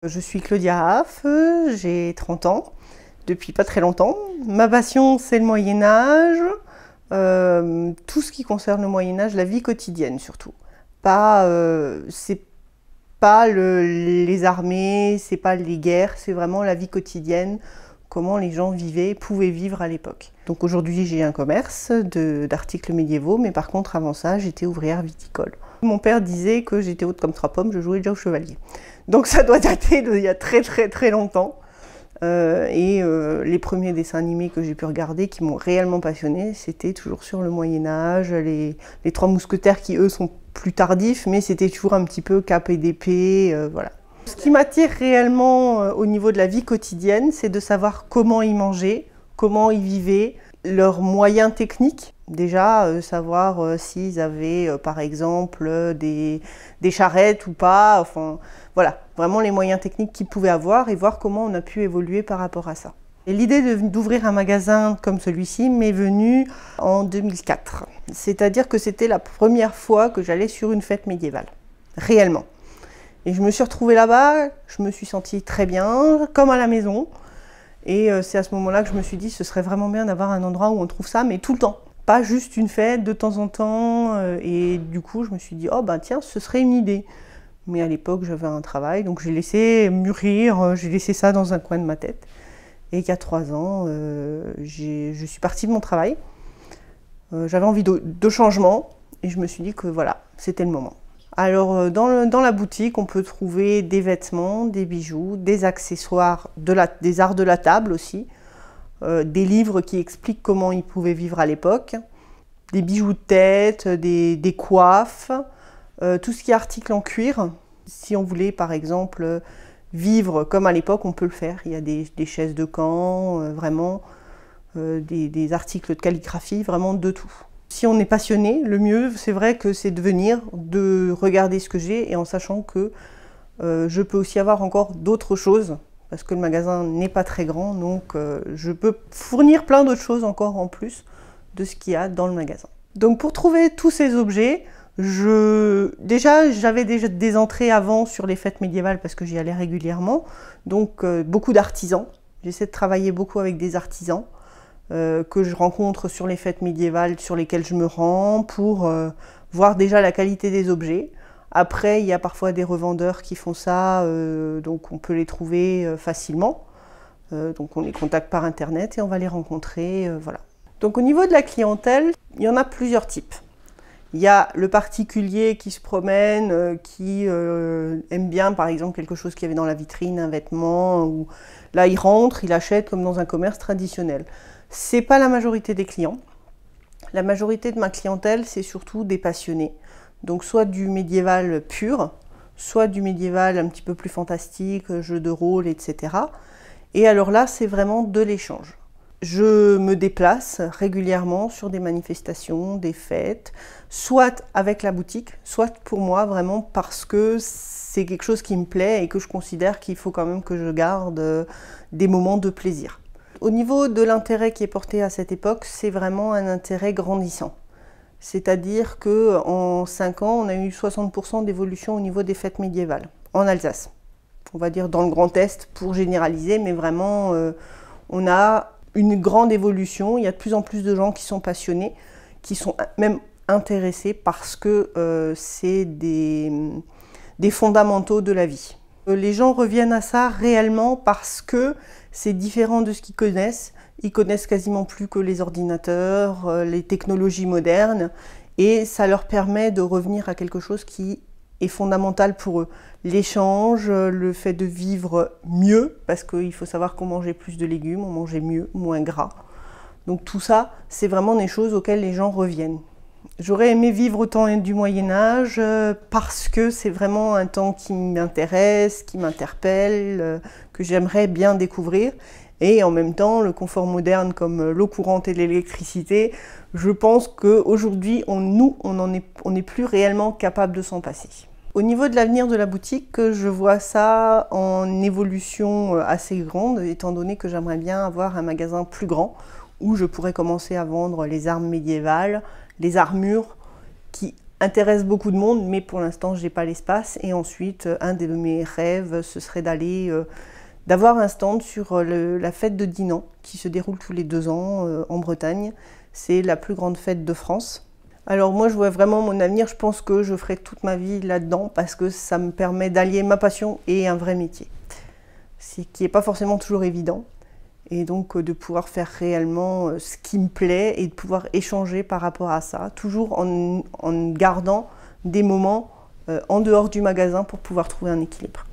Je suis Claudia Haff, j'ai 30 ans, depuis pas très longtemps. Ma passion, c'est le Moyen-Âge, tout ce qui concerne le Moyen-Âge, la vie quotidienne surtout. C'est pas les armées, c'est pas les guerres, c'est vraiment la vie quotidienne, comment les gens pouvaient vivre à l'époque. Donc aujourd'hui, j'ai un commerce d'articles médiévaux, mais par contre, avant ça, j'étais ouvrière viticole. Mon père disait que j'étais haute comme 3 pommes, je jouais déjà au chevalier. Donc ça doit dater d'il y a très longtemps. Les premiers dessins animés que j'ai pu regarder qui m'ont réellement passionnée, c'était toujours sur le Moyen-Âge, les 3 mousquetaires qui eux sont plus tardifs, mais c'était toujours un petit peu cap et d'épée, voilà. Ce qui m'attire réellement au niveau de la vie quotidienne, c'est de savoir comment ils mangeaient, comment ils vivaient, leurs moyens techniques. Déjà, savoir s'ils avaient par exemple des charrettes ou pas, enfin voilà, vraiment les moyens techniques qu'ils pouvaient avoir et voir comment on a pu évoluer par rapport à ça. L'idée d'ouvrir un magasin comme celui-ci m'est venue en 2004. C'est-à-dire que c'était la première fois que j'allais sur une fête médiévale, réellement. Et je me suis retrouvée là-bas, je me suis sentie très bien, comme à la maison. Et c'est à ce moment-là que je me suis dit, ce serait vraiment bien d'avoir un endroit où on trouve ça, mais tout le temps. Pas juste une fête de temps en temps. Et du coup, je me suis dit, oh ben tiens, ce serait une idée. Mais à l'époque, j'avais un travail, donc j'ai laissé mûrir, j'ai laissé ça dans un coin de ma tête. Et il y a 3 ans, je suis partie de mon travail. J'avais envie de changement et je me suis dit que voilà, c'était le moment. Alors dans la boutique, on peut trouver des vêtements, des bijoux, des accessoires, des arts de la table aussi, des livres qui expliquent comment ils pouvaient vivre à l'époque, des bijoux de tête, des coiffes, tout ce qui est articles en cuir. Si on voulait par exemple vivre comme à l'époque, on peut le faire. Il y a des chaises de camp, vraiment des articles de calligraphie, vraiment de tout. Si on est passionné, le mieux, c'est vrai que c'est de venir, de regarder ce que j'ai et en sachant que je peux aussi avoir encore d'autres choses parce que le magasin n'est pas très grand, donc je peux fournir plein d'autres choses encore en plus de ce qu'il y a dans le magasin. Donc pour trouver tous ces objets, j'avais déjà des entrées avant sur les fêtes médiévales parce que j'y allais régulièrement, donc beaucoup d'artisans. J'essaie de travailler beaucoup avec des artisans que je rencontre sur les fêtes médiévales sur lesquelles je me rends pour voir déjà la qualité des objets. Après, il y a parfois des revendeurs qui font ça, donc on peut les trouver facilement. Donc on les contacte par internet et on va les rencontrer, voilà. Donc au niveau de la clientèle, il y en a plusieurs types. Il y a le particulier qui se promène, qui aime bien par exemple quelque chose qu'il y avait dans la vitrine, un vêtement, ou là il rentre, il achète comme dans un commerce traditionnel. C'est pas la majorité des clients. La majorité de ma clientèle, c'est surtout des passionnés. Donc soit du médiéval pur, soit du médiéval un petit peu plus fantastique, jeux de rôle, etc. Et alors là, c'est vraiment de l'échange. Je me déplace régulièrement sur des manifestations, des fêtes, soit avec la boutique, soit pour moi vraiment parce que c'est quelque chose qui me plaît et que je considère qu'il faut quand même que je garde des moments de plaisir. Au niveau de l'intérêt qui est porté à cette époque, c'est vraiment un intérêt grandissant. C'est-à-dire qu'en 5 ans, on a eu 60% d'évolution au niveau des fêtes médiévales, en Alsace. On va dire dans le Grand Est pour généraliser, mais vraiment, on a une grande évolution. Il y a de plus en plus de gens qui sont passionnés, qui sont même intéressés parce que c'est des fondamentaux de la vie. Les gens reviennent à ça réellement parce que c'est différent de ce qu'ils connaissent. Ils connaissent quasiment plus que les ordinateurs, les technologies modernes, et ça leur permet de revenir à quelque chose qui est fondamental pour eux. L'échange, le fait de vivre mieux, parce qu'il faut savoir qu'on mangeait plus de légumes, on mangeait mieux, moins gras. Donc tout ça, c'est vraiment des choses auxquelles les gens reviennent. J'aurais aimé vivre au temps du Moyen-Âge parce que c'est vraiment un temps qui m'intéresse, qui m'interpelle, que j'aimerais bien découvrir. Et en même temps, le confort moderne comme l'eau courante et l'électricité, je pense qu'aujourd'hui, on n'est plus réellement capable de s'en passer. Au niveau de l'avenir de la boutique, je vois ça en évolution assez grande, étant donné que j'aimerais bien avoir un magasin plus grand, où je pourrais commencer à vendre les armes médiévales, les armures, qui intéressent beaucoup de monde, mais pour l'instant, je n'ai pas l'espace. Et ensuite, un de mes rêves, ce serait d'avoir un stand sur la fête de Dinan, qui se déroule tous les 2 ans en Bretagne. C'est la plus grande fête de France. Alors moi, je vois vraiment mon avenir. Je pense que je ferai toute ma vie là-dedans parce que ça me permet d'allier ma passion et un vrai métier. Ce qui n'est pas forcément toujours évident. Et donc de pouvoir faire réellement ce qui me plaît et de pouvoir échanger par rapport à ça, toujours en gardant des moments en dehors du magasin pour pouvoir trouver un équilibre.